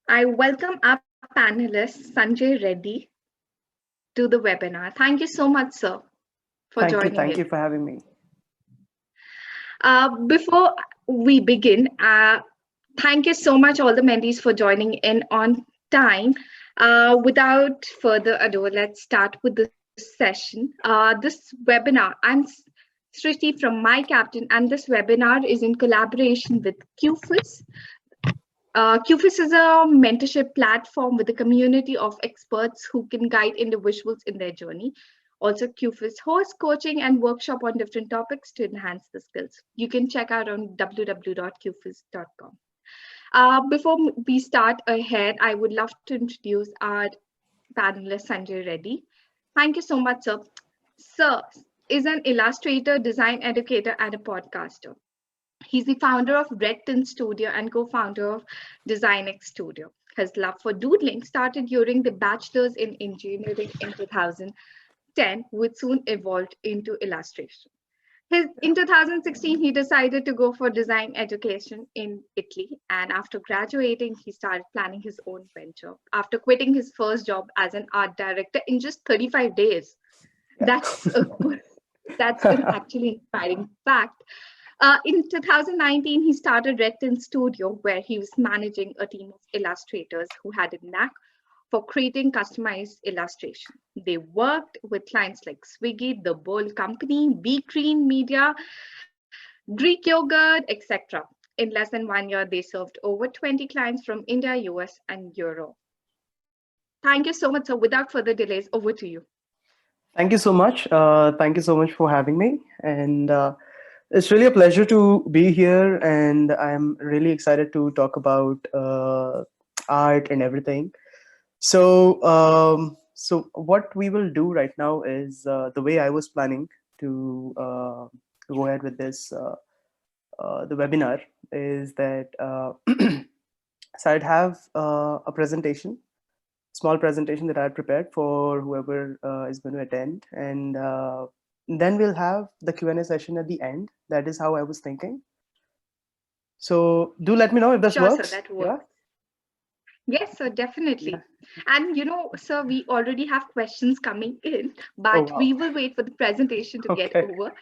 I welcome our panelist, Sanjay Reddy, to the webinar. Thank you so much, sir, for Thank you. joining Thank in. you for having me. Before we begin, thank you so much, all the mentees, for joining in on time. Without further ado, let's start with this session. This webinar, I'm Sriti from MyCaptain, and this webinar is in collaboration with Qfuss. Qfuss is a mentorship platform with a community of experts who can guide individuals in their journey. Also, Qfuss hosts coaching and workshop on different topics to enhance the skills. You can check out on www.qfuss.com. Before we start ahead, I would love to introduce our panelist, Sanjay Reddy. Thank you so much, sir. Sir is an illustrator, design educator, and a podcaster. He's the founder of REDTIN Studio and co-founder of DesignX Studio. His love for doodling started during the bachelor's in engineering in 2010, which soon evolved into illustration. In 2016, he decided to go for design education in Italy. And after graduating, he started planning his own venture. After quitting his first job as an art director in just 35 days. That's a good, that's an actually inspiring fact. In 2019, he started REDTIN Studio, where he was managing a team of illustrators who had a knack for creating customized illustration. They worked with clients like Swiggy, The Bowl Company, Be Green Media, Greek Yogurt, etc. In less than 1 year, they served over 20 clients from India, US, and Europe. Thank you so much, sir. Without further delays, over to you. Thank you so much. Thank you so much for having me. And it's really a pleasure to be here. And I'm really excited to talk about art and everything. So what we will do right now is the way I was planning to go ahead with this, the webinar, is that so I'd have a presentation, small presentation that I had prepared for whoever is going to attend, and then we'll have the Q&A session at the end. That is how I was thinking. So do let me know if this Sure, works. sir, that works. Yes, sir, definitely. Yeah. And sir, we already have questions coming in, but Oh, wow. we will wait for the presentation to get over.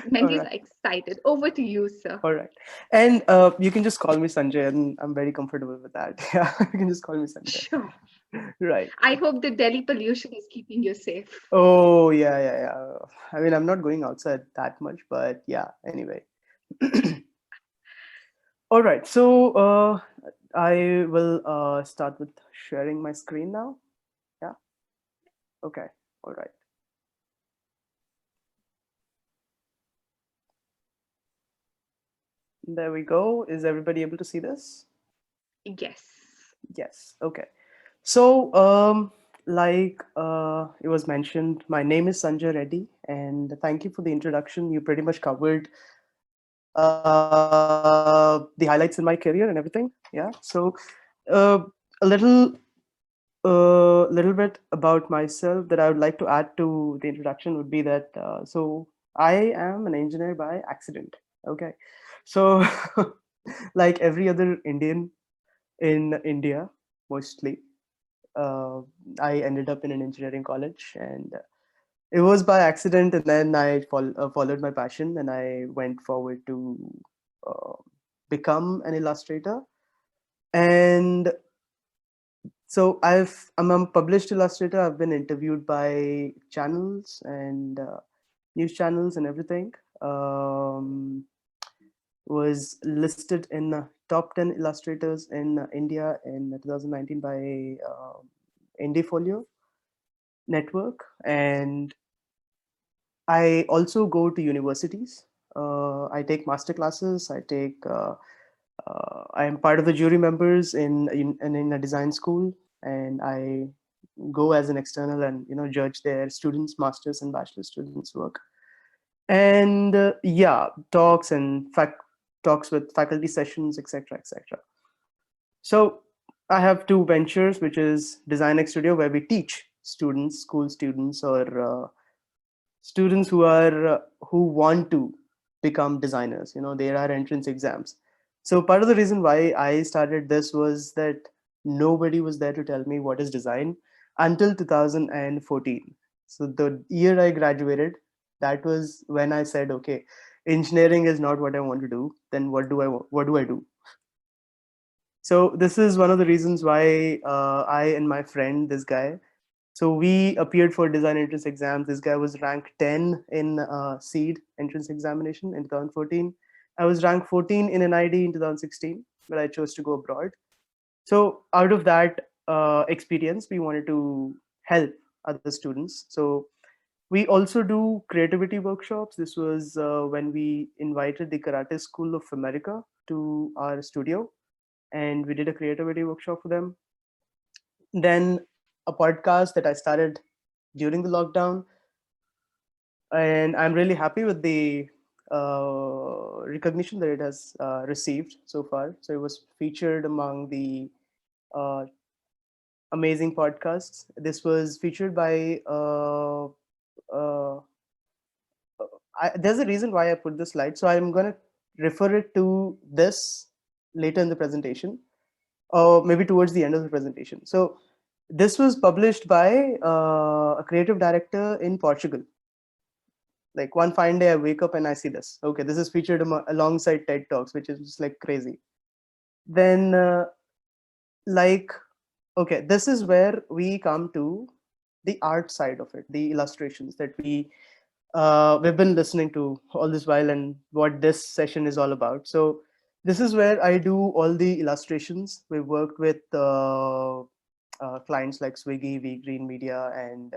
Mentees are excited. Over to you, sir. All right. And you can just call me Sanjay, and I'm very comfortable with that. Yeah, you can just call me Sanjay. Sure. Right. I hope the Delhi pollution is keeping you safe. Oh, yeah. I mean, I'm not going outside that much, but yeah, anyway. All right. So I will start with sharing my screen now. Yeah. Okay. All right. There we go. Is everybody able to see this? Yes. Yes. Okay. So like it was mentioned, my name is Sanjay Reddy, and thank you for the introduction. You pretty much covered the highlights in my career and everything. Yeah. So uh, a little bit about myself that I would like to add to the introduction would be that so I am an engineer by accident. Okay. So like every other Indian in India, mostly, uh, I ended up in an engineering college, and it was by accident. And then I followed my passion, and I went forward to uh, become an illustrator. And so I'm a published illustrator. I've been interviewed by channels and news channels and everything. Was listed in top 10 illustrators in India in 2019 by Indiefolio network. And I also go to universities. I take master classes. I am part of the jury members in a design school, and I go as an external and judge their students, masters and bachelor students' work. And yeah, talks with faculty sessions, etc., etc. So I have two ventures, which is DesignX Studio, where we teach students, school students, or students who want to become designers. There are entrance exams. So part of the reason why I started this was that nobody was there to tell me what is design until 2014. So the year I graduated, that was when I said, okay, engineering is not what I want to do. Then what do I do? So this is one of the reasons why I and my friend, this guy, so we appeared for design entrance exams. This guy was ranked 10 in SEED entrance examination in 2014. I was ranked 14 in NID in 2016, but I chose to go abroad. So out of that experience, we wanted to help other students. So we also do creativity workshops. This was when we invited the Karate School of America to our studio, and we did a creativity workshop for them. Then a podcast that I started during the lockdown, and I'm really happy with the recognition that it has received so far. So it was featured among the uh, amazing podcasts. This was featured by uh, there's a reason why I put this slide. So I'm going to refer it to this later in the presentation, or maybe towards the end of the presentation. So this was published by a creative director in Portugal. Like one fine day I wake up and I see this. Okay, this is featured alongside TED Talks, which is just like crazy. Then like, okay, this is where we come to the art side of it, the illustrations that we've been listening to all this while, and what this session is all about. So this is where I do all the illustrations. We've worked with clients like Swiggy, V Green Media, and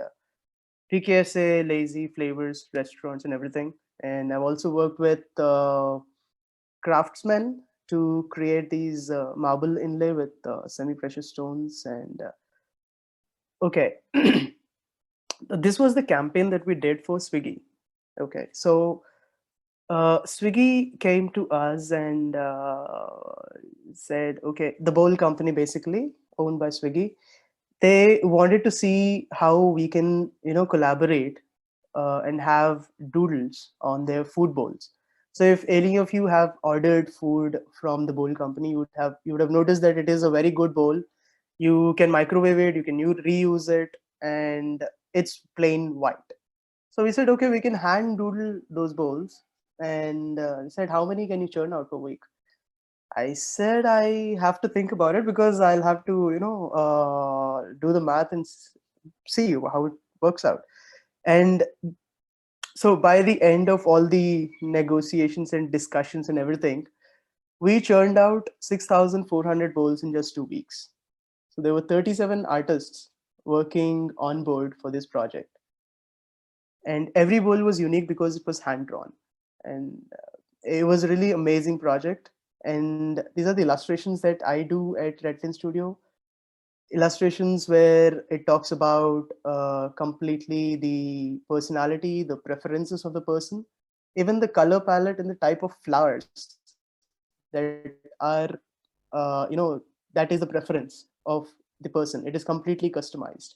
PKSA, Lazy Flavors, restaurants, and everything. And I've also worked with craftsmen to create these marble inlay with semi-precious stones. And okay, this was the campaign that we did for Swiggy. Okay, so Swiggy came to us and said, okay, the bowl company basically owned by Swiggy, they wanted to see how we can, collaborate and have doodles on their food bowls. So if any of you have ordered food from the bowl company, you would have noticed that it is a very good bowl. You can microwave it, you can reuse it, and it's plain white. So we said, okay, we can hand doodle those bowls, and said, how many can you churn out per week? I said, I have to think about it because I'll have to, do the math and see how it works out. And so by the end of all the negotiations and discussions and everything, we churned out 6,400 bowls in just 2 weeks. So there were 37 artists working on board for this project. And every bowl was unique because it was hand drawn. And it was a really amazing project. And these are the illustrations that I do at REDTIN Studio. Illustrations where it talks about completely the personality, the preferences of the person, even the color palette and the type of flowers that are, that is the preference of the person. It is completely customized.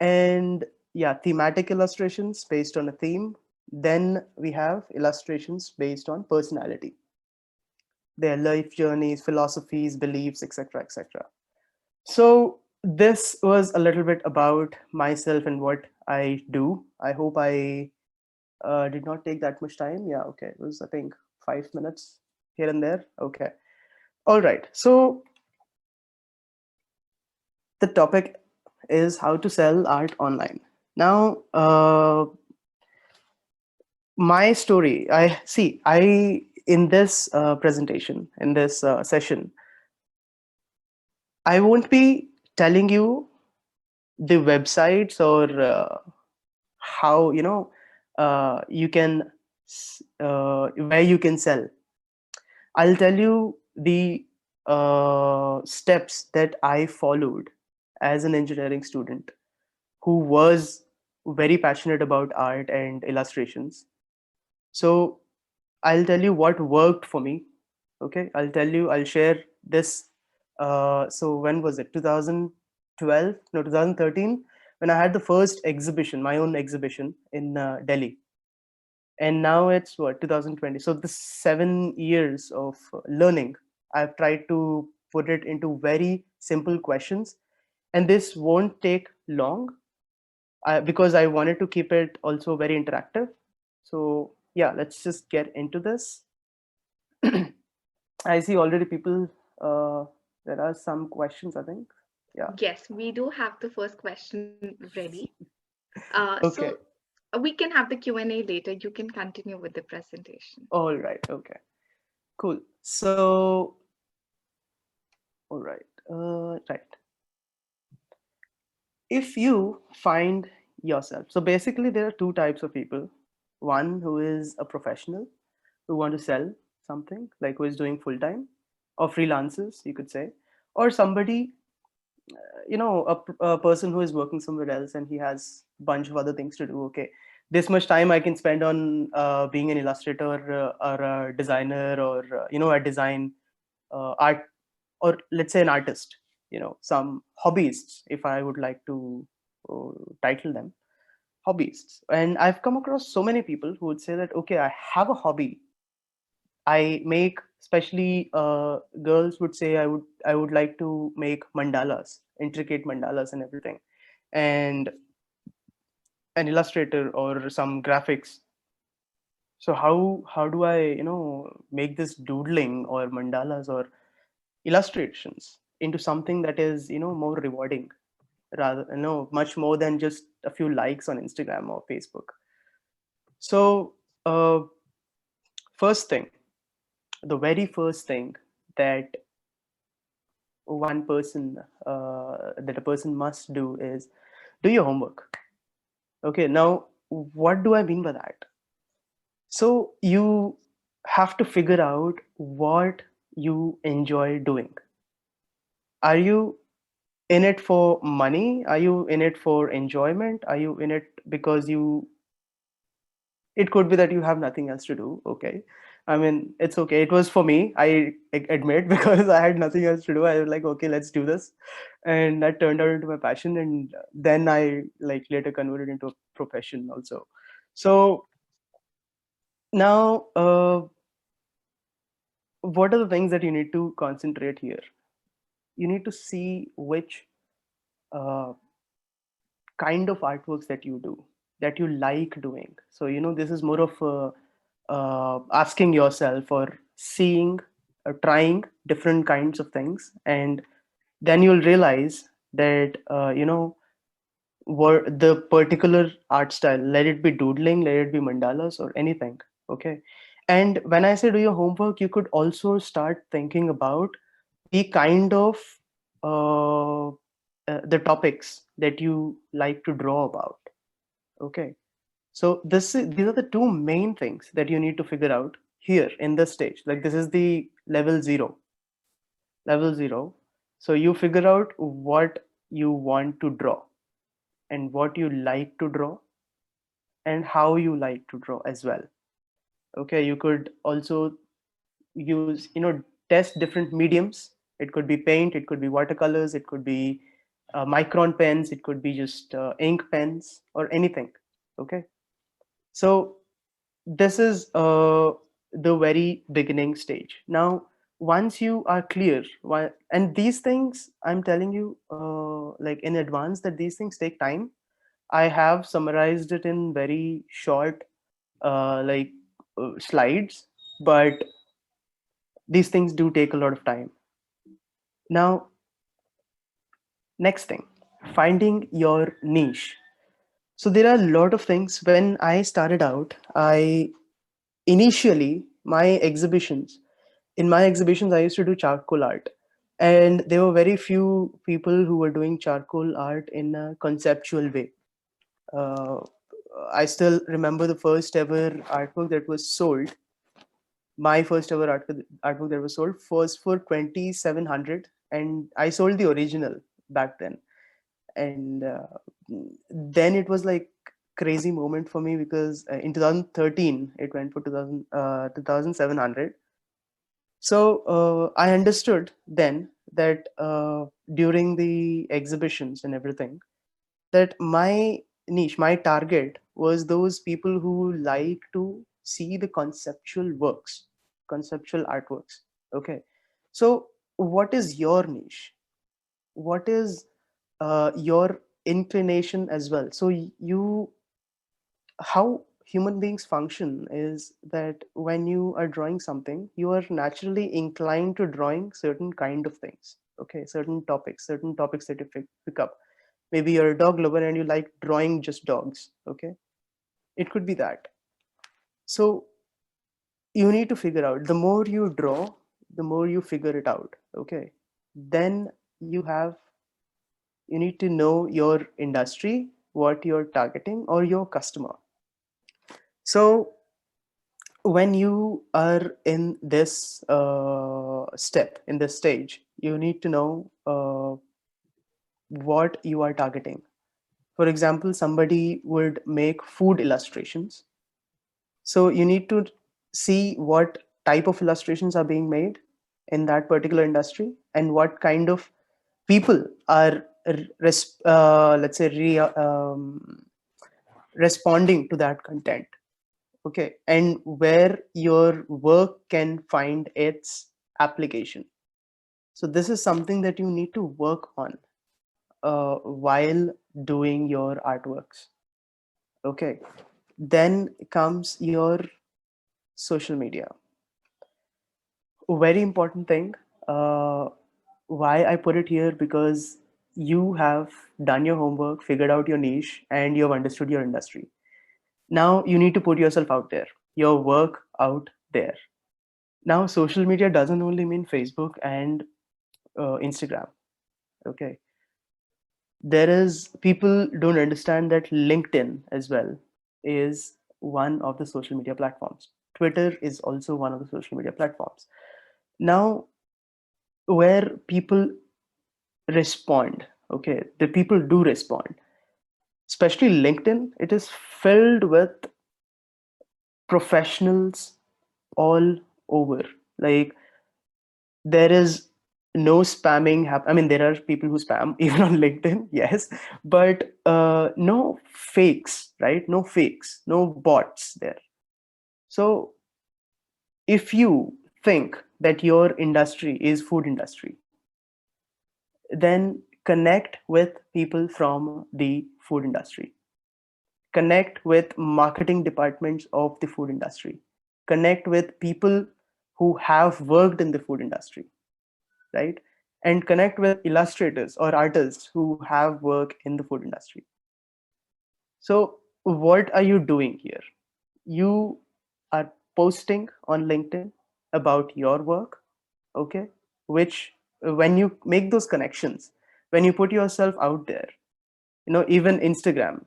And yeah, thematic illustrations based on a theme. Then we have illustrations based on personality, their life journeys, philosophies, beliefs, etc., etc. So this was a little bit about myself and what I do. I hope I did not take that much time. Yeah, okay. It was, I think, 5 minutes here and there. Okay. All right. So the topic is how to sell art online. Now, my story, in this presentation, in this session, I won't be telling you the websites or how, you can, where you can sell. I'll tell you the steps that I followed as an engineering student who was very passionate about art and illustrations. So I'll tell you what worked for me. Okay, I'll share this. So when was it? 2012? No, 2013, when I had the first exhibition, my own exhibition in Delhi. And now it's what, 2020. So the 7 years of learning, I've tried to put it into very simple questions, and this won't take long because I wanted to keep it also very interactive. So yeah, let's just get into this. I see already people, there are some questions, I think. Yeah. Yes, we do have the first question ready. So Okay. we can have the Q&A later. You can continue with the presentation. All right. Okay. Cool. So, all right. Right. If you find yourself, so basically there are two types of people. One who is a professional who want to sell something, like who is doing full time, or freelancers, you could say, or somebody, a person who is working somewhere else and he has a bunch of other things to do. Okay, this much time I can spend on being an illustrator or a designer, or a design art, or let's say an artist, some hobbyists, if I would like to uh, title them hobbyists. And I've come across so many people who would say that, okay, I have a hobby. I make, especially girls would say, I would like to make mandalas, intricate mandalas and everything, and an illustrator or some graphics. So how do I make this doodling or mandalas or illustrations into something that is more rewarding, rather much more than just a few likes on Instagram or Facebook. So uh, first thing, the very first thing that one person that a person must do is do your homework. Okay, now what do I mean by that? So you have to figure out what you enjoy doing. Are you in it for money? Are you in it for enjoyment? Are you in it because it could be that you have nothing else to do. Okay, I mean, it's okay. It was for me, I admit, because I had nothing else to do. I was like, okay, let's do this, and that turned out into my passion, and then I like later converted into a profession also. So now what are the things that you need to concentrate here? You need to see which uh, kind of artworks that you do, that you like doing. So this is more of asking yourself or seeing or trying different kinds of things, and then you'll realize that what the particular art style, let it be doodling, let it be mandalas or anything. Okay, and when I say do your homework, you could also start thinking about the kind of uh, the topics that you like to draw about. Okay, so these are the two main things that you need to figure out here in this stage. Like, this is the level 0. So you figure out what you want to draw and what you like to draw and how you like to draw as well. Okay, you could also use, test different mediums. It could be paint, it could be watercolors, it could be micron pens, it could be just ink pens or anything. Okay, so this is the very beginning stage. Now once you are clear and these things, I'm telling you like in advance, that these things take time. I have summarized it in very short slides, but these things do take a lot of time. Now, next thing, finding your niche. So there are a lot of things. When I started out, I initially in my exhibitions I used to do charcoal art, and there were very few people who were doing charcoal art in a conceptual way. uh, I still remember the first ever artwork that was sold. My first ever artwork that was sold was for 2,700, and I sold the original back then. And then it was like crazy moment for me, because in 2013 it went for 2,700. So I understood then that during the exhibitions and everything, that my niche, my target was those people who like to see the conceptual works, conceptual artworks. Okay. So what is your niche? what is your inclination as well. So you, how human beings function is that when you are drawing something, you are naturally inclined to drawing certain kind of things. Okay, certain topics that you pick up. Maybe you're a dog lover and you like drawing just dogs. Okay, it could be that. So you need to figure out, the more you draw, the more you figure it out. Okay, then you need to know your industry, what you're targeting, or your customer. So when you are in this step, in this stage, you need to know what you are targeting. For example, somebody would make food illustrations. So you need to see what type of illustrations are being made in that particular industry, and what kind of people are, let's say, responding to that content. Okay, and where your work can find its application. So this is something that you need to work on while doing your artworks. Okay, then comes your social media. A very important thing. uh, why I put it here, because you have done your homework, figured out your niche, and you have understood your industry. Now you need to put yourself out there, your work out there. Now social media doesn't only mean Facebook and Instagram. Okay, there is, people don't understand that LinkedIn as well is one of the social media platforms. Twitter is also one of the social media platforms. Now, where people respond, okay, the people do respond, especially LinkedIn, it is filled with professionals all over. Like, there is no spamming I mean, there are people who spam even on LinkedIn, yes, but no fakes, right? No fakes, no bots there. So if you think that your industry is food industry, then connect with people from the food industry, connect with marketing departments of the food industry, connect with people who have worked in the food industry, right? And connect with illustrators or artists who have work in the food industry. So what are you doing here? You are posting on LinkedIn about your work, okay? Which, when you make those connections, when you put yourself out there, even Instagram,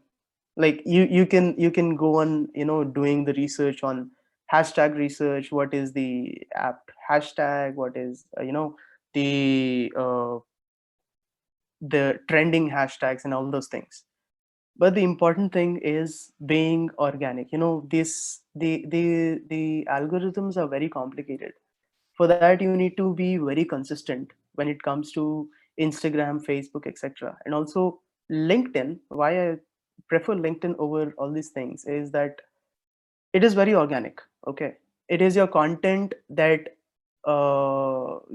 like you can go on, doing the research on hashtag research, what is the app hashtag, what is the the trending hashtags and all those things. But the important thing is being organic. This the algorithms are very complicated. For that, you need to be very consistent when it comes to Instagram, Facebook, etc. And also LinkedIn. Why I prefer LinkedIn over all these things is that it is very organic. Okay, it is your content that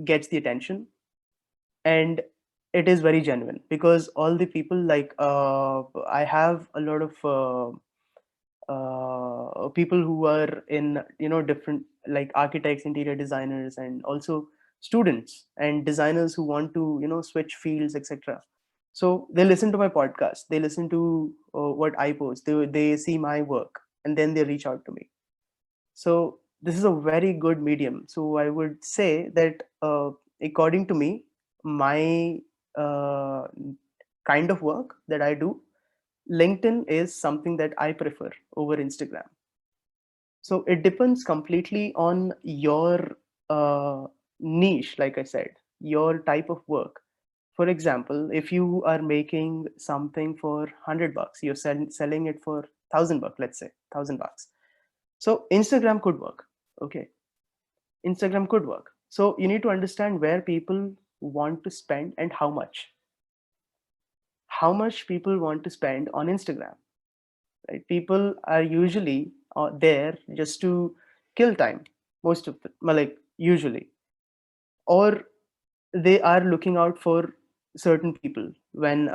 gets the attention, and it is very genuine, because all the people, like, I have a lot of people who are in, different, like architects, interior designers, and also students and designers who want to, switch fields, etc. So they listen to my podcast, they listen to what I post, they see my work, and then they reach out to me. So this is a very good medium. So I would say that, according to me, my uh, kind of work that I do, LinkedIn is something that I prefer over Instagram. So it depends completely on your niche, like I said, your type of work. For example, if you are making something for $100, you're selling it for $1,000, let's say $1,000. So Instagram could work. Okay, Instagram could work. So you need to understand where people want to spend and how much. How much people want to spend on Instagram, right? People are usually there just to kill time, most of them, like usually, or they are looking out for certain people. When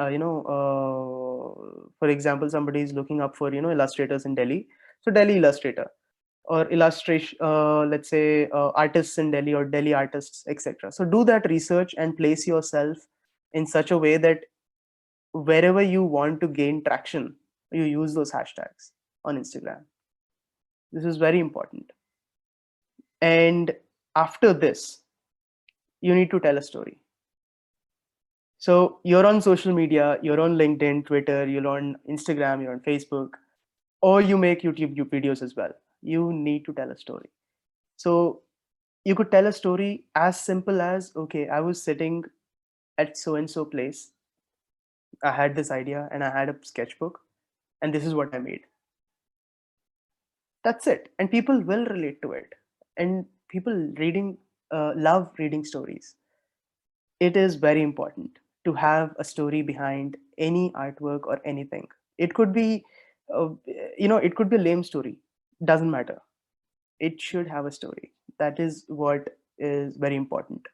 for example, somebody is looking up for illustrators in Delhi, so Delhi illustrator, or illustration, let's say artists in Delhi or Delhi artists, etc. So do that research and place yourself in such a way that wherever you want to gain traction, you use those hashtags on Instagram. This is very important. And after this, you need to tell a story. So you're on social media, you're on LinkedIn, Twitter, you're on Instagram, you're on Facebook, or you make YouTube videos as well. You need to tell a story. So you could tell a story as simple as, okay, I was sitting at so and so place. I had this idea and I had a sketchbook, and this is what I made. That's it. And people will relate to it. And people love reading stories. It is very important to have a story behind any artwork or anything. It could be, it could be a lame story. Doesn't matter. It should have a story. That is what is very important,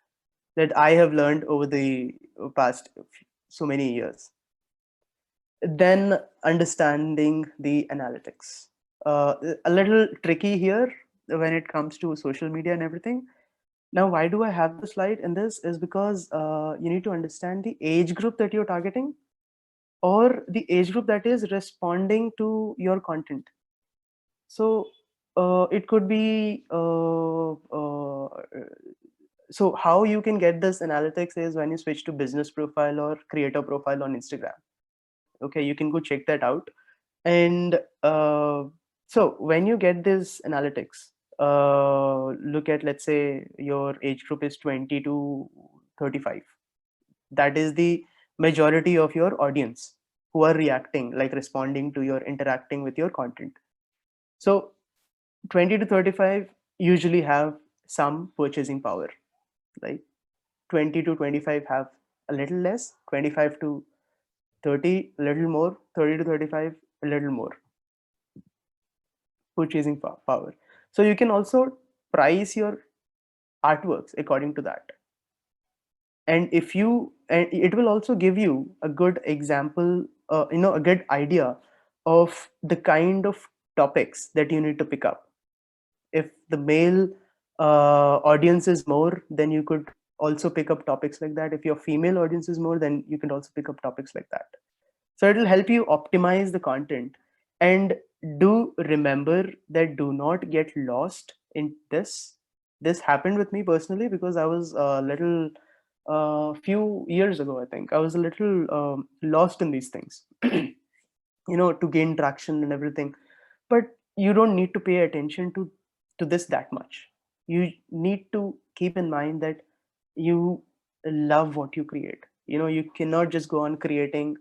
that I have learned over the past so many years. Then understanding the analytics. A little tricky here when it comes to social media and everything. Now, why do I have the slide in this is because you need to understand the age group that you're targeting, or the age group that is responding to your content. So it could be, so how you can get this analytics is when you switch to business profile or creator profile on Instagram. Okay, you can go check that out. And so when you get this analytics, look at, let's say your age group is 20 to 35. That is the majority of your audience who are reacting, like responding to your, interacting with your content. So 20 to 35 usually have some purchasing power. Like 20 to 25 have a little less, 25 to 30 a little more, 30 to 35 a little more purchasing power. So you can also price your artworks according to that. And it will also give you a good example, a good idea of the kind of topics that you need to pick up. If the male audience is more, then you could also pick up topics like that. If your female audience is more, then you can also pick up topics like that. So it will help you optimize the content. And do remember that do not get lost in this. This happened with me personally because I was a little, few years ago, I think I was a little lost in these things, to gain traction and everything. But you don't need to pay attention to this that much. You need to keep in mind that you love what you create. You cannot just go on creating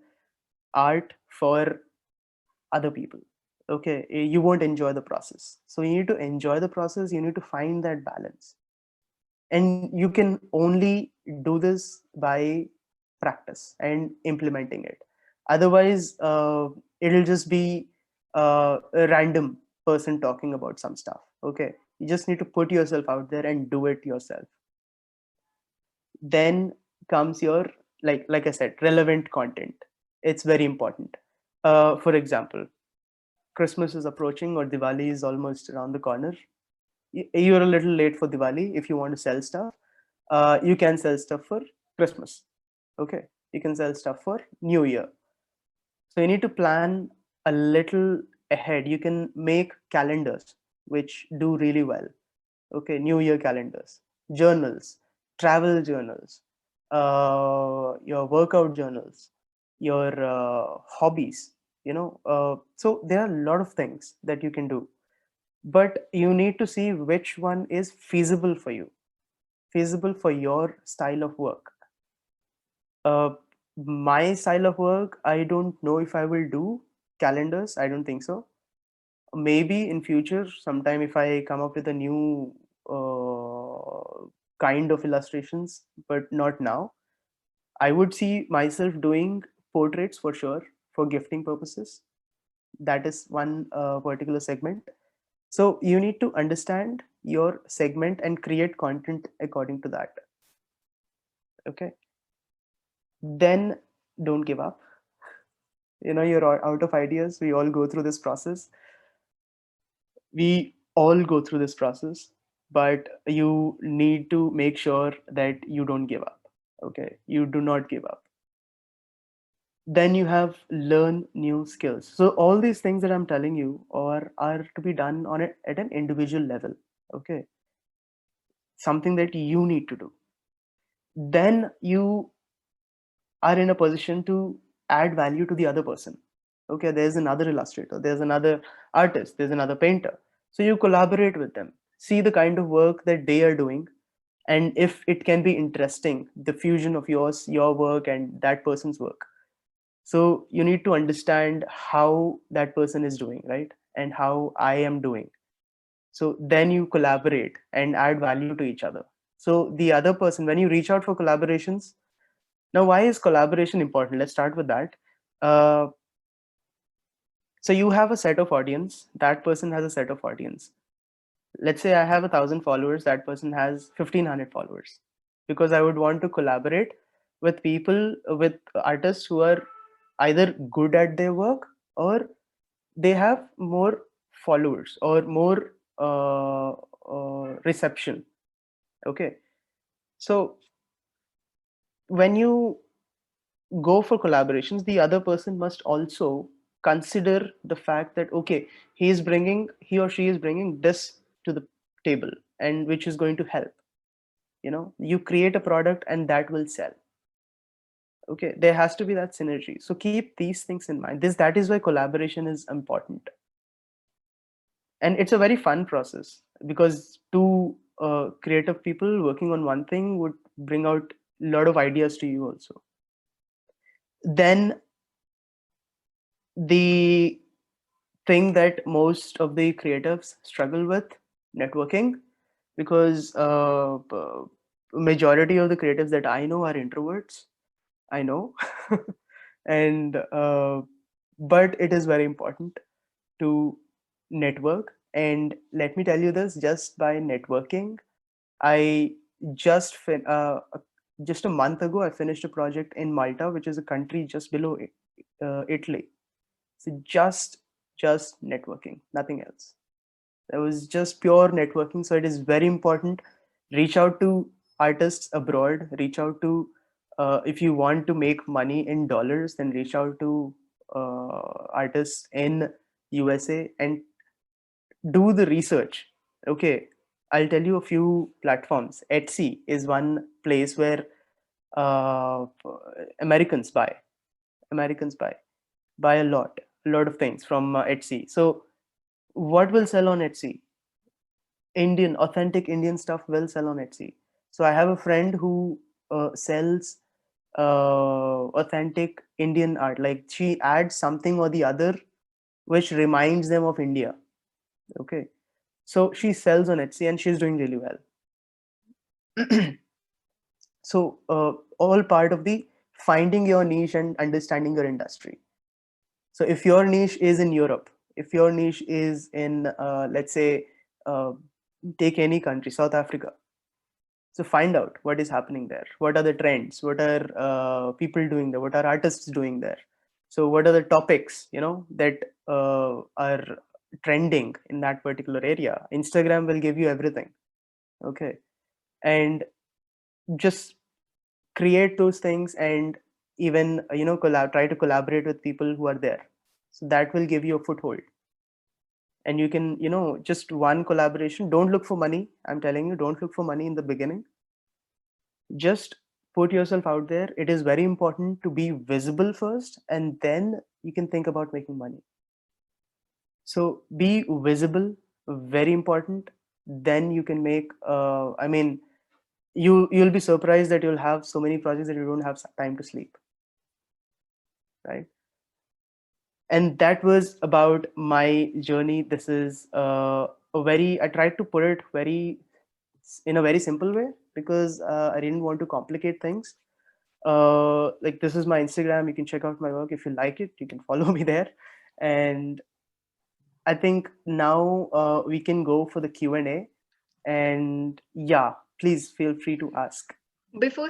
art for other people. Okay, you won't enjoy the process. So you need to enjoy the process. You need to find that balance, and you can only do this by practice and implementing it. Otherwise it'll just be a random person talking about some stuff. Okay, you just need to put yourself out there and do it yourself. Then comes your, like I said, relevant content. It's very important. For example, Christmas is approaching or Diwali is almost around the corner. You're a little late for Diwali. If you want to sell stuff, you can sell stuff for Christmas. Okay, you can sell stuff for New Year. So you need to plan a little ahead. You can make calendars which do really well. Okay, New Year calendars, journals, travel journals, your workout journals, your hobbies. So there are a lot of things that you can do, but you need to see which one is feasible for you, feasible for your style of work. My style of work, I don't know if I will do calendars. I don't think so. Maybe in future, sometime, if I come up with a new kind of illustrations, but not now. I would see myself doing portraits for sure, for gifting purposes. That is one particular segment. So you need to understand your segment and create content according to that. Okay. then don't give up. You're out of ideas. We all go through this process. We all go through this process, but you need to make sure that you don't give up. Okay, you do not give up. Then you have learn new skills. So all these things that I'm telling you are to be done at an individual level. Okay, something that you need to do. Then you are in a position to add value to the other person. Okay, there's another illustrator, there's another artist, there's another painter. So you collaborate with them, see the kind of work that they are doing, and if it can be interesting, the fusion of your work and that person's work. So you need to understand how that person is doing, right? And how I am doing. So then you collaborate and add value to each other. So the other person, when you reach out for collaborations, now why is collaboration important? Let's start with that. Uh, so you have a set of audience, that person has a set of audience. Let's say I have 1,000 followers, that person has 1,500 followers, because I would want to collaborate with people, with artists who are either good at their work, or they have more followers or more reception. Okay, so when you go for collaborations, the other person must also consider the fact that, okay, he or she is bringing this to the table, and which is going to help. You create a product and that will sell. Okay, there has to be that synergy. So keep these things in mind. That is why collaboration is important, and it's a very fun process, because two creative people working on one thing would bring out a lot of ideas to you also. Then the thing that most of the creatives struggle with, networking, because majority of the creatives that I know are introverts. I know. And but it is very important to network. And let me tell you this, just by networking, I just just a month ago I finished a project in Malta, which is a country just below Italy. So just networking, nothing else. That was just pure networking. So it is very important. Reach out to artists abroad. Reach out to if you want to make money in dollars, then reach out to artists in USA and do the research. Okay, I'll tell you a few platforms. Etsy is one place where uh, Americans buy. Americans buy a lot of things from Etsy. So what will sell on Etsy? Authentic Indian stuff will sell on Etsy. So I have a friend who sells authentic Indian art. Like, she adds something or the other which reminds them of India. Okay, so she sells on Etsy and she's doing really well. So all part of the finding your niche and understanding your industry. So if your niche is in Europe, if your niche is in let's say uh, take any country, South Africa. So find out what is happening there. What are the trends? What are people doing there? What are artists doing there? So what are the topics, that are trending in that particular area? Instagram will give you everything. Okay, and just create those things, and even try to collaborate with people who are there. So that will give you a foothold, and you can, just one collaboration. Don't look for money. I'm telling you, don't look for money in the beginning. Just put yourself out there. It is very important to be visible first, and then you can think about making money. So be visible, very important. Then you can make I mean, you'll be surprised that you'll have so many projects that you don't have time to sleep, right? And that was about my journey. This is I tried to put it in a very simple way, because I didn't want to complicate things. Like, this is my Instagram. You can check out my work. If you like it, you can follow me there. And I think now we can go for the Q&A. And yeah, please feel free to ask. Before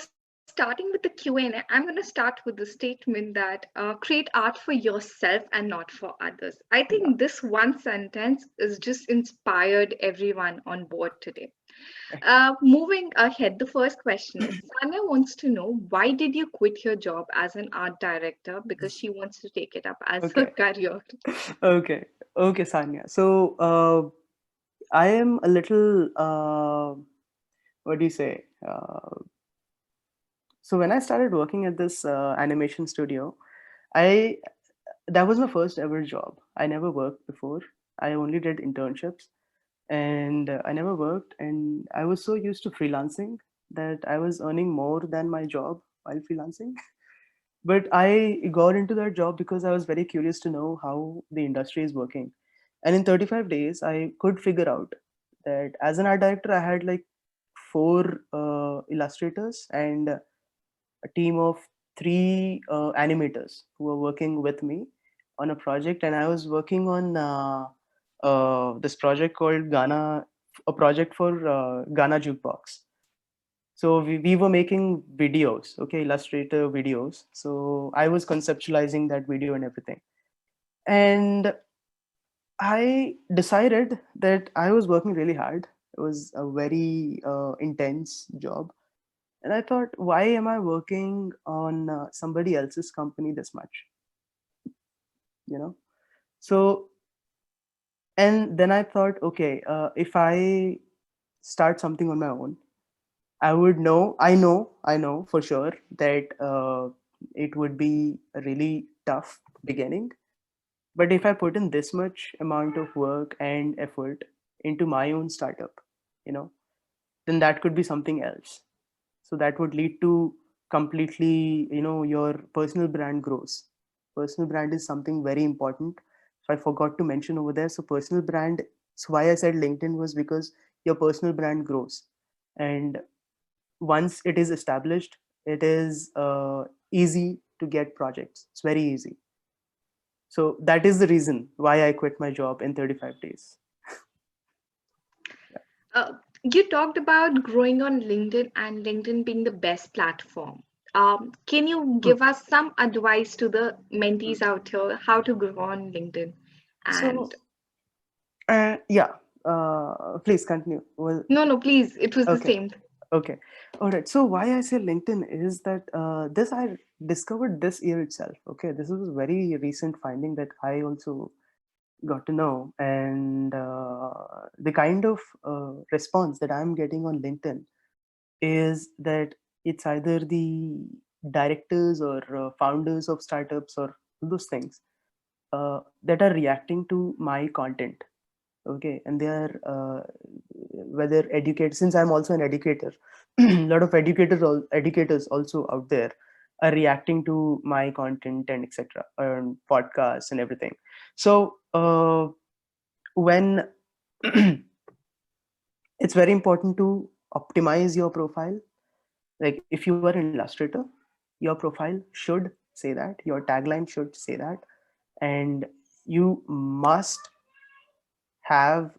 starting with the Q&A, I'm going to start with the statement that create art for yourself and not for others. I Yeah. think this one sentence is just inspired everyone on board today. Right. Moving ahead, the first question is, Sanya wants to know, why did you quit your job as an art director? Because she wants to take it up as her Okay. career. Okay. Okay, Sanya. So I am a little what do you say? So when I started working at this animation studio, I that was my first ever job. I never worked before. I only did internships, and I never worked. And I was so used to freelancing that I was earning more than my job while freelancing. But I got into that job because I was very curious to know how the industry is working. And in 35 days, I could figure out that as an art director, I had like four illustrators and a team of three animators who were working with me on a project. And I was working on this project called Ghana, a project for Ghana Jukebox. So we were making videos, okay, illustrator videos. So I was conceptualizing that video and everything. And I decided that I was working really hard. It was a very intense job. And I thought, why am I working on somebody else's company this much? You know? So, and then I thought, okay, if I start something on my own, I know for sure that it would be a really tough beginning. But if I put in this much amount of work and effort into my own startup, you know, then that could be something else. So that would lead to completely, you know, your personal brand grows. Personal brand is something very important. So I forgot to mention over there. So personal brand, so why I said LinkedIn was because your personal brand grows. And once it is established, it is easy to get projects. It's very easy. So that is the reason why I quit my job in 35 days. Uh, you talked about growing on LinkedIn and LinkedIn being the best platform. Can you Hmm. give us some advice to the Hmm. mentees out here how to grow on LinkedIn? So, And yeah, please continue. Well, no, please, it was the okay, same. okay. All right. So, why I say LinkedIn is that this I discovered this year itself. Okay, this is a very recent finding that I also got to know. And the kind of response that I'm getting on LinkedIn is that it's either the directors or founders of startups or those things that are reacting to my content. Okay, and they are whether educate, since I'm also an educator, a lot of educators also out there are reacting to my content and etc, podcasts and everything. So when it's very important to optimize your profile. Like if you are an illustrator, your profile should say that, your tagline should say that, and you must have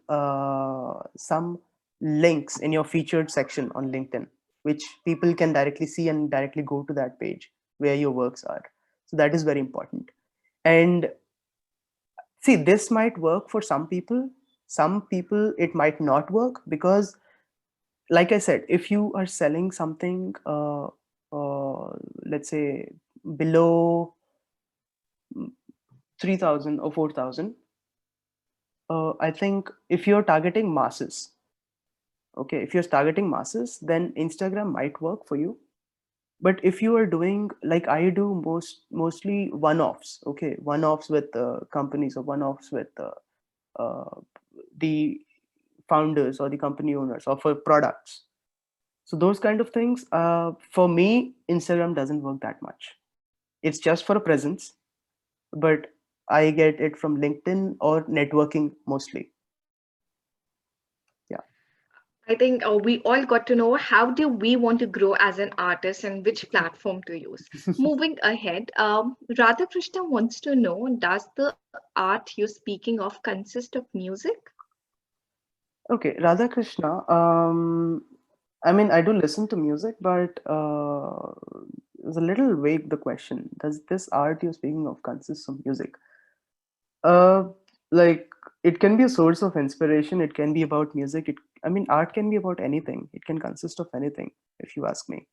some links in your featured section on LinkedIn, which people can directly see and directly go to that page where your works are. So that is very important. And see, this might work for some people. Some people it might not work because, like I said, if you are selling something, let's say below 3,000 or 4,000, I think if you're targeting masses, okay, if you're targeting masses, then Instagram might work for you. But if you are doing like I do, mostly one-offs, okay, one-offs with companies or one-offs with uh, the founders or the company owners or for products. So those kind of things, for me, Instagram doesn't work that much. It's just for a presence, but I get it from LinkedIn or networking mostly. Yeah. I think we all got to know how do we want to grow as an artist and which platform to use. Moving ahead, Radhakrishna wants to know, does the art you're speaking of consist of music? Okay, Radha Krishna. I mean, I do listen to music, but it's a little vague, the question. Does this art you're speaking of consist of music? Uh, like, it can be a source of inspiration. It can be about music. I mean, art can be about anything. It can consist of anything, if you ask me.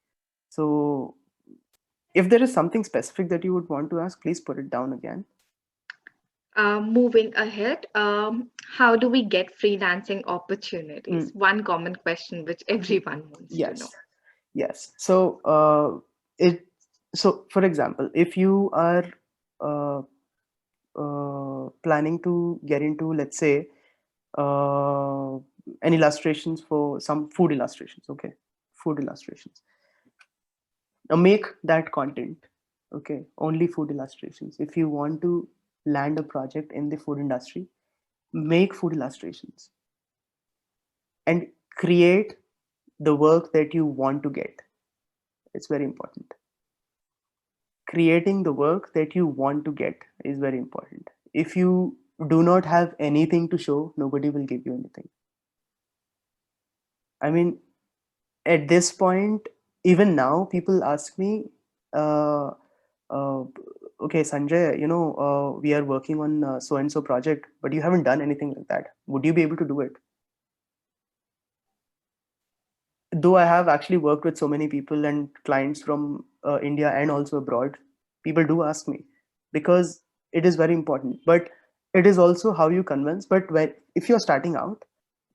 So, if there is something specific that you would want to ask, please put it down again. Moving ahead, how do we get freelancing opportunities? One common question which everyone wants to know. Yes. It so for example, if you are uh, planning to get into, let's say, uh, an illustrations for some food illustrations, okay, food illustrations. Now make that content, okay, only food illustrations. If you want to land a project in the food industry, make food illustrations and create the work that you want to get. It's very important. Creating the work that you want to get is very important. If you do not have anything to show, nobody will give you anything. I mean, at this point, even now, people ask me, uh, uh, okay, Sanjay, we are working on so and so project, but you haven't done anything like that. Would you be able to do it? Though I have actually worked with so many people and clients from India and also abroad, people do ask me because it is very important. But it is also how you convince. But if you're starting out,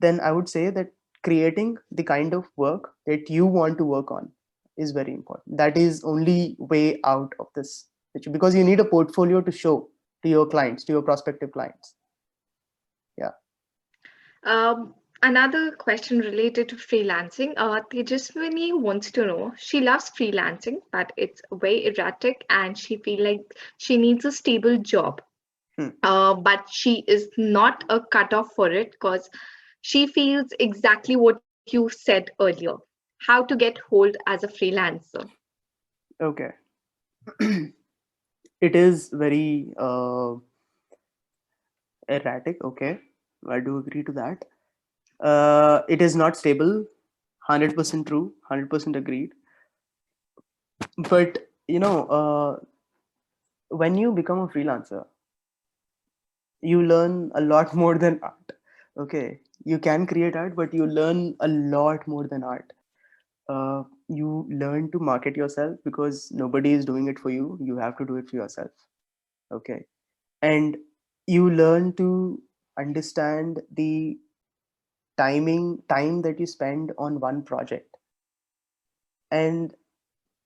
then I would say that creating the kind of work that you want to work on is very important. That is only way out of this because you need a portfolio to show to your clients, to your prospective clients. Yeah. Another question related to freelancing. Tejaswini wants to know, she loves freelancing, but it's very erratic and she feels like she needs a stable job. But she is not a cutoff for it because she feels exactly what you said earlier. How to get hold as a freelancer. Okay. It is very erratic. Okay, I do agree to that. It is not stable. 100% true. 100% agreed. But when you become a freelancer, you learn a lot more than art. Okay, you can create art, but you learn a lot more than art. You learn to market yourself because nobody is doing it for you. You have to do it for yourself. Okay, and you learn to understand the time that you spend on one project. And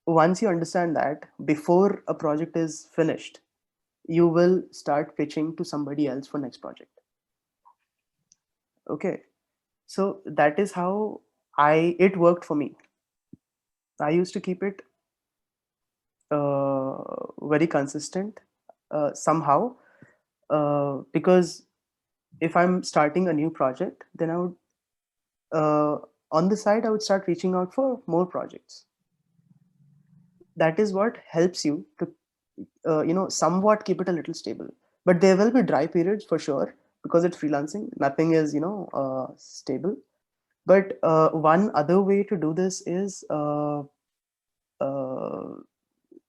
once you understand that, before a project is finished, you will start pitching to somebody else for next project. Okay, so that is how it worked for me. I used to keep it very consistent somehow, because if I'm starting a new project, then I would on the side I would start reaching out for more projects. That is what helps you to somewhat keep it a little stable. But there will be dry periods for sure, because it's freelancing, nothing is stable. But one other way to do this is uh,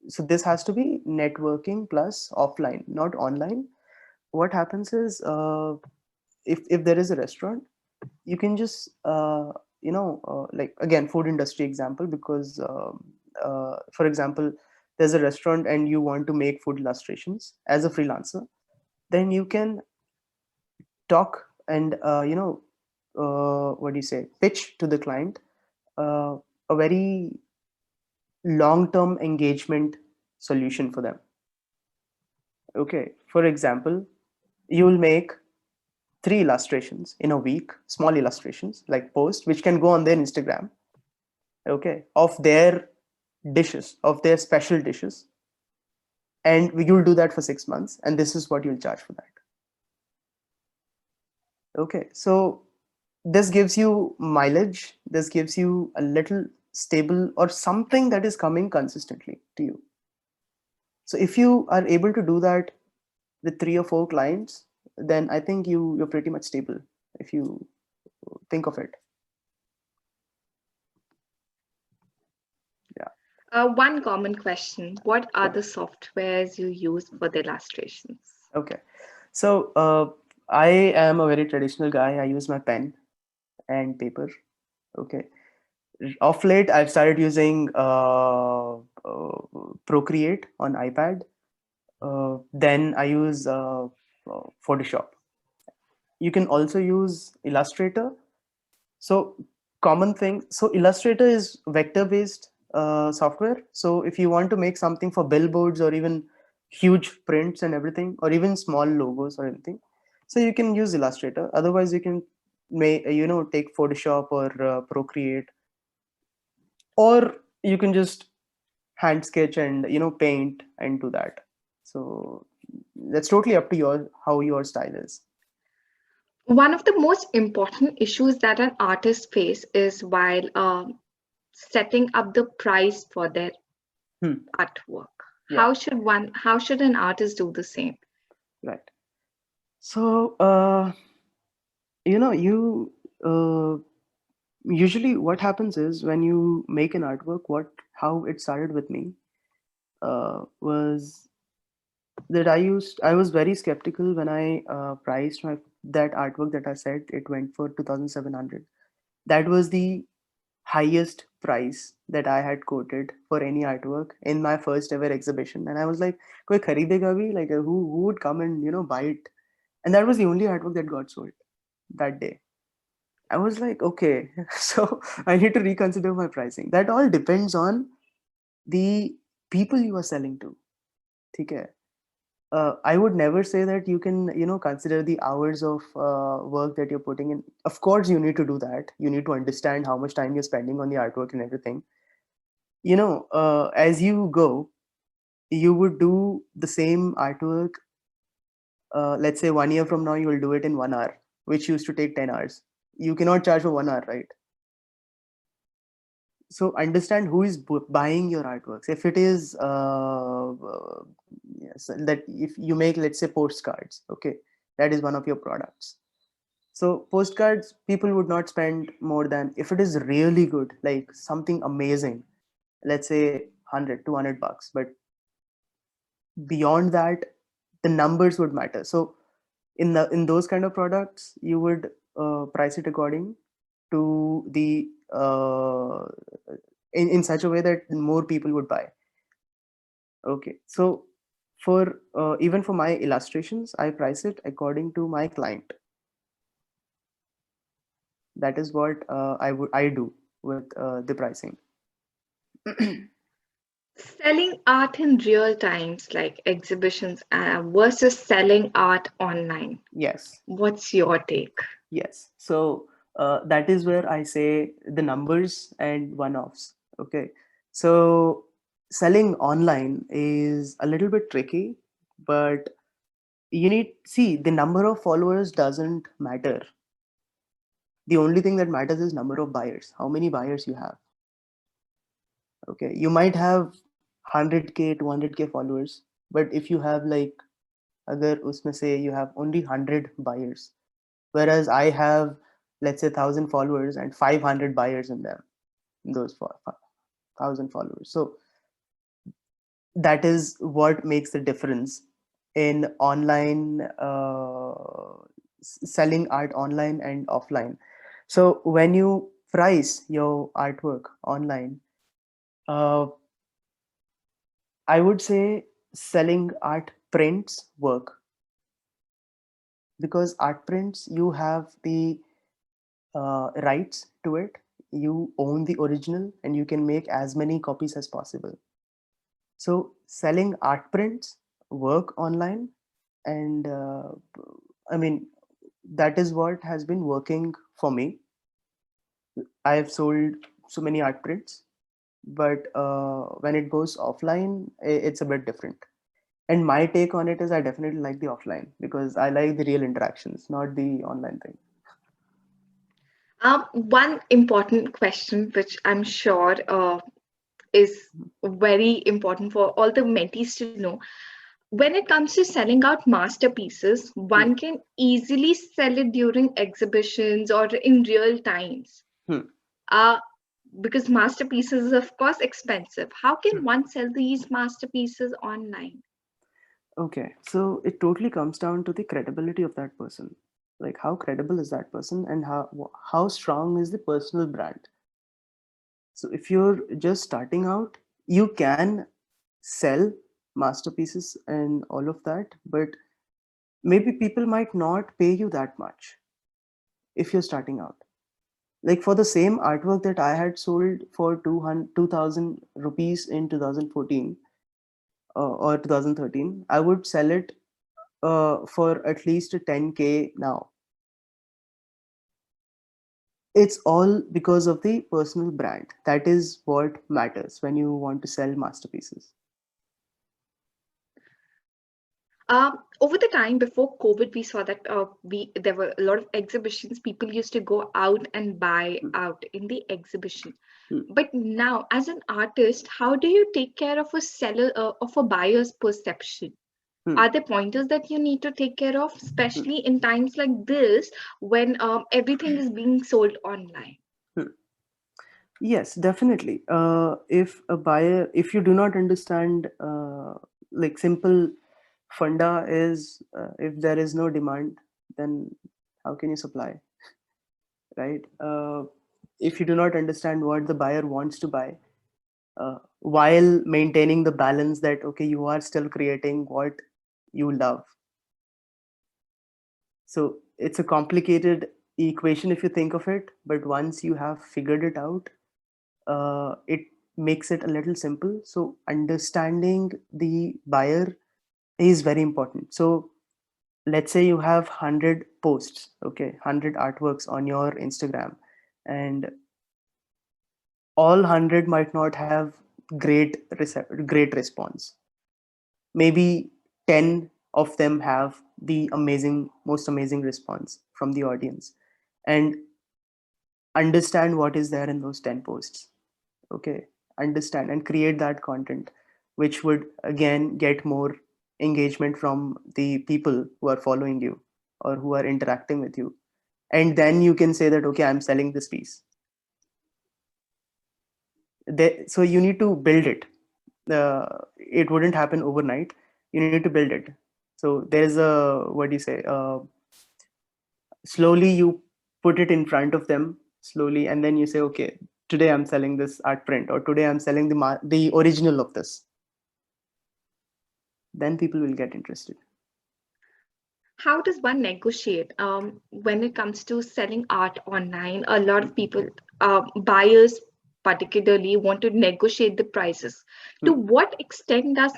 so this has to be networking plus offline, not online. What happens is, if there is a restaurant, you can just like, again, food industry example, because for example, there's a restaurant and you want to make food illustrations as a freelancer, then you can talk and what do you say, pitch to the client a very long term engagement solution for them. Okay, for example, you will make 3 illustrations in a week, small illustrations like post, which can go on their Instagram, okay, of their dishes, of their special dishes. And you'll do that for 6 months, and this is what you'll charge for that. Okay, so this gives you mileage, this gives you a little stable or something that is coming consistently to you. So if you are able to do that with 3 or 4 clients, then I think you're pretty much stable, if you think of it. One common question: what are the softwares you use for the illustrations? Okay. So I am a very traditional guy. I use my pen and paper. Okay. Of late, I've started using Procreate on iPad. Then I use Photoshop. You can also use Illustrator. So common thing. So Illustrator is vector-based software. So if you want to make something for billboards or even huge prints and everything, or even small logos or anything, so you can use Illustrator. Otherwise, you can take Photoshop or Procreate, or you can just hand sketch and paint and do that. So that's totally up to your how your style is. One of the most important issues that an artist face is while setting up the price for their artwork. Yeah. How should an artist do the same? Right. So you usually what happens is when you make an artwork, how it started with me was that I was very skeptical when I priced that artwork that I said it went for 2,700. That was the highest price that I had quoted for any artwork in my first ever exhibition, and I was like, "Koi kharidega bhi? Like who would come and buy it?" And that was the only artwork that got sold that day. I was like, okay, so I need to reconsider my pricing. That all depends on the people you are selling to. Okay. I would never say that you can, consider the hours of work that you're putting in. Of course, you need to do that. You need to understand how much time you're spending on the artwork and everything. As you go, you would do the same artwork. Let's say 1 year from now, you will do it in 1 hour, which used to take 10 hours. You cannot charge for 1 hour, right? So understand who is buying your artworks. If it is yes, that if you make, let's say, postcards, okay, that is one of your products. So postcards, people would not spend more than, if it is really good, like something amazing, let's say 100 $200. But beyond that, the numbers would matter. So in those kind of products, you would price it according to the in such a way that more people would buy. Okay, so for even for my illustrations, I price it according to my client. That is what I do with the pricing. Selling art in real times, like exhibitions, versus selling art online. Yes. What's your take? Yes. So that is where I say the numbers and one-offs. Okay. So selling online is a little bit tricky, but see, the number of followers doesn't matter. The only thing that matters is number of buyers, how many buyers you have. Okay. You might have 100K, 200K followers, but if you have like, agar usme se you have only 100 buyers, whereas I have, let's say, 1,000 followers and 500 buyers in them, those 1,000 followers. So that is what makes the difference in online selling art online and offline. So when you price your artwork online, I would say selling art prints work, because art prints, you have the rights to it. You own the original and you can make as many copies as possible. So selling art prints work online, and I mean, that is what has been working for me. I have sold so many art prints, but when it goes offline, it's a bit different. And my take on it is I definitely like the offline, because I like the real interactions, not the online thing. One important question, which I'm sure is very important for all the mentees to know. When it comes to selling out masterpieces, one can easily sell it during exhibitions or in real times. Hmm. because masterpieces is of course expensive. How can one sell these masterpieces online? Okay, so it totally comes down to the credibility of that person. Like how credible is that person, and how strong is the personal brand. So if you're just starting out, you can sell masterpieces and all of that, but maybe people might not pay you that much if you're starting out. Like for the same artwork that I had sold for 2,000 rupees in 2014 or 2013, I would sell it for at least 10K now. It's all because of the personal brand. That is what matters when you want to sell masterpieces. Over the time before COVID, we saw that there were a lot of exhibitions. People used to go out and buy out in the exhibition. But now, as an artist, how do you take care of a seller of a buyer's perception? Are there pointers that you need to take care of, especially in times like this when everything is being sold online? Yes, definitely. If you do not understand, like simple funda is, if there is no demand, then how can you supply, right? If you do not understand what the buyer wants to buy, while maintaining the balance that, okay, you are still creating what you love. So it's a complicated equation if you think of it, but once you have figured it out, it makes it a little simple. So understanding the buyer is very important. So let's say you have 100 posts, okay, 100 artworks on your Instagram, and all 100 might not have great response. Maybe 10 of them have the most amazing response from the audience, and understand what is there in those 10 posts. Okay, understand and create that content, which would again get more engagement from the people who are following you or who are interacting with you. And then you can say that, okay, I'm selling this piece. So you need to build it. It wouldn't happen overnight. You need to build it. So there's a, what do you say, slowly you put it in front of them slowly, and then you say, okay, today I'm selling this art print, or today I'm selling the original of this. Then people will get interested. How does one negotiate when it comes to selling art online? A lot of people, buyers particularly, want to negotiate the prices. To what extent does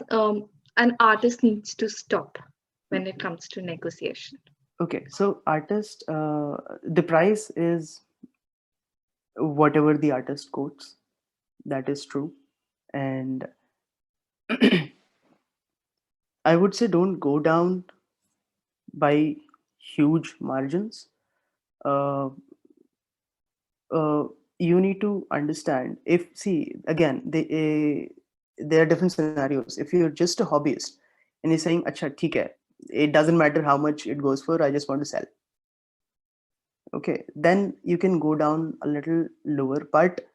an artist needs to stop when it comes to negotiation? Okay, so artist, the price is whatever the artist quotes. That is true. And I would say don't go down by huge margins. Uh, you need to understand, if, see, again, there are different scenarios. If you're just a hobbyist and you're saying, acha, theek hai, it doesn't matter how much it goes for, I just want to sell. Okay, then you can go down a little lower. But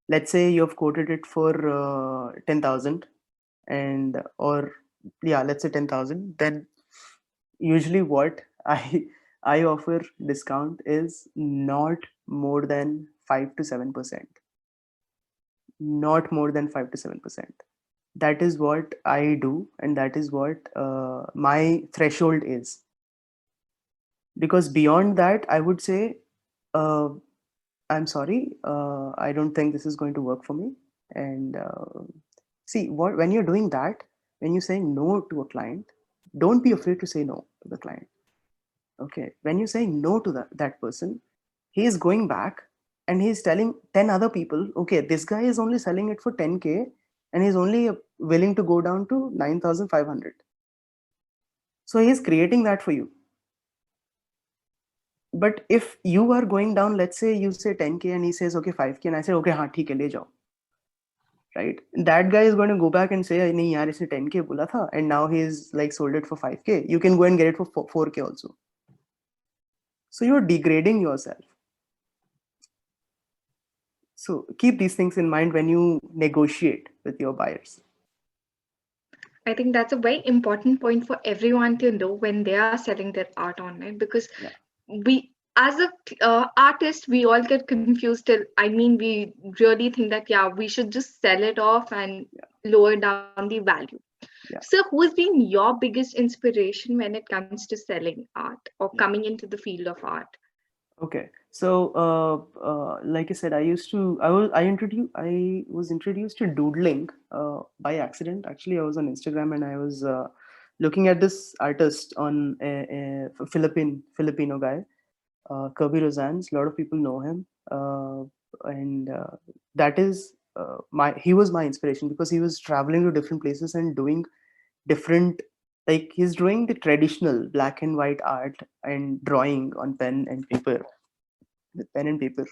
let's say you've quoted it for 10,000, and or yeah, let's say 10,000. Then usually what I offer discount is not more than 5 to 7%. Not more than 5 to 7%. That is what I do, and that is what my threshold is. Because beyond that, I would say, uh, I'm sorry, I don't think this is going to work for me. And see, when you're doing that, when you're saying no to a client, don't be afraid to say no to the client. Okay, when you're saying no to that person, he is going back and he's telling 10 other people, okay, this guy is only selling it for 10K and he's only willing to go down to 9,500. So he is creating that for you. But if you are going down, let's say you say 10K and he says, okay, 5K, and I say, okay, haan, theek hai, le jao. Right? That guy is going to go back and say, nahi yaar, isne 10K bola tha, and now he's like sold it for 5K. You can go and get it for 4K also. So you're degrading yourself. So keep these things in mind when you negotiate with your buyers. I think that's a very important point for everyone to know when they are selling their art online, because we, as a artist, we all get confused till, I mean, we really think that, yeah, we should just sell it off and lower down the value. So who's been your biggest inspiration when it comes to selling art or coming into the field of art? Okay, so like I said, I was introduced to doodling by accident. Actually, I was on Instagram and I was looking at this artist on a Filipino guy, Kirby Rozans. A lot of people know him, and that is he was my inspiration because he was traveling to different places and doing different, like he's drawing the traditional black and white art and drawing on pen and paper, with pen and paper,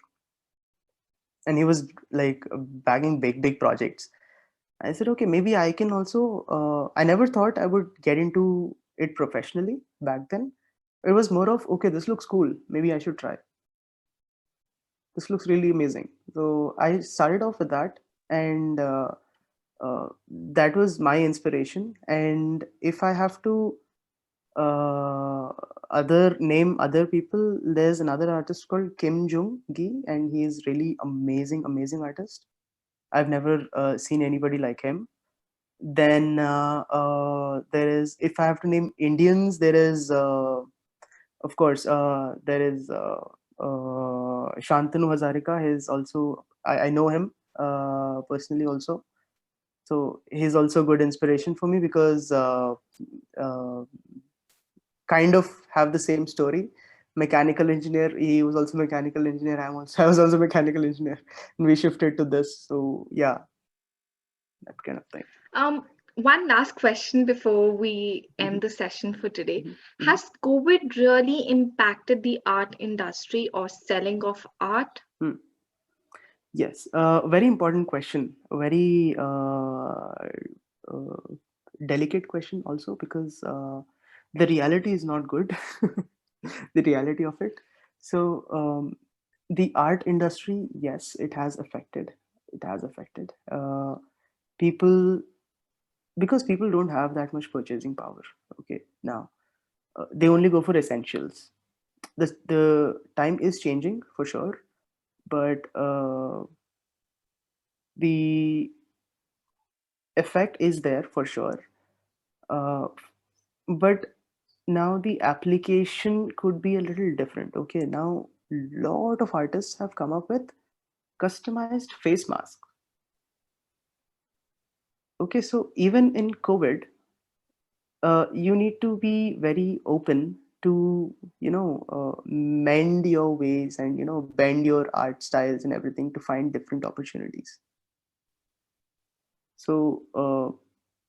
and he was like bagging big projects. I said, okay, maybe I can also I never thought I would get into it professionally back then. It was more of, okay, this looks cool, maybe I should try, this looks really amazing. So I started off with that, and that was my inspiration. And if I have to uh, other people, there's another artist called Kim Jung Gi, and he is really amazing artist. I've never seen anybody like him. Then there is, if I have to name Indians, there is of course there is Shantanu Hazarika. He's also, I know him personally also. So he's also good inspiration for me because uh, kind of have the same story. Mechanical engineer, he was also mechanical engineer. I was also mechanical engineer, and we shifted to this. So yeah, that kind of thing. One last question before we end the session for today. Mm-hmm. Has COVID really impacted the art industry or selling of art? Yes, very important question. A very delicate question also, because the reality is not good. The reality of it. So the art industry, yes, it has affected. It has affected people, because people don't have that much purchasing power. Okay, now they only go for essentials. The time is changing for sure, but the effect is there for sure. uh, but now the application could be a little different. Okay, now lot of artists have come up with customized face masks. Okay, so even in COVID, you need to be very open to, mend your ways and, bend your art styles and everything to find different opportunities. So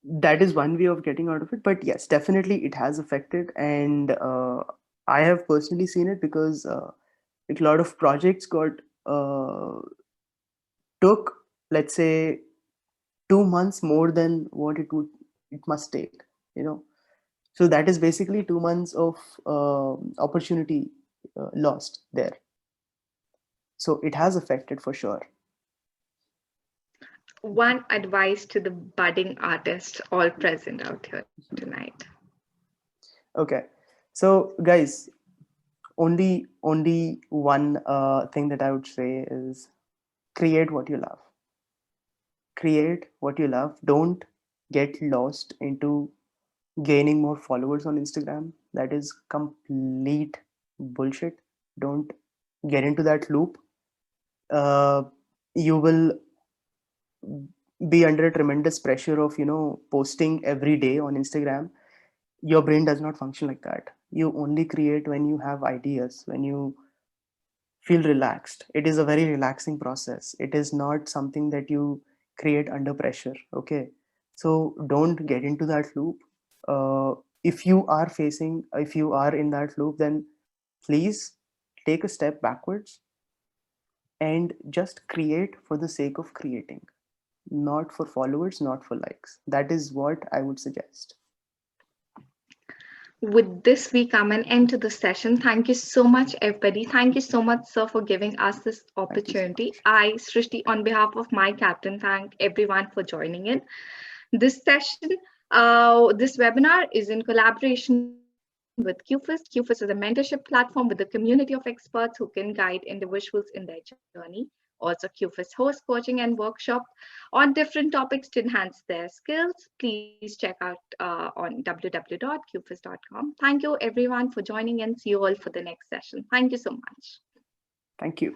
that is one way of getting out of it. But yes, definitely it has affected. And I have personally seen it because like a lot of projects got uh, took, let's say, 2 months more than what it must take, you know. So that is basically 2 months of opportunity lost there. So it has affected for sure. One advice to the budding artists all present out here tonight. Okay, so guys, only one thing that I would say is create what you love. Create what you love. Don't get lost into gaining more followers on Instagram. That is complete bullshit. Don't get into that loop. You will be under a tremendous pressure of, posting every day on Instagram. Your brain does not function like that. You only create when you have ideas, when you feel relaxed. It is a very relaxing process. It is not something that you create under pressure. Okay, so don't get into that loop. If you are if you are in that loop, then please take a step backwards and just create for the sake of creating, not for followers, not for likes. That is what I would suggest. with this, we come an end to the session. Thank you so much, everybody. Thank you so much, sir, for giving us this opportunity. I, Srishti, on behalf of MyCaptain, thank everyone for joining in. This session, this webinar is in collaboration with Qfuss. Qfuss is a mentorship platform with a community of experts who can guide individuals in their journey. Also, Qfuss hosts coaching and workshop on different topics to enhance their skills. Please check out on www.qfuss.com. Thank you, everyone, for joining in. See you all for the next session. Thank you so much. Thank you.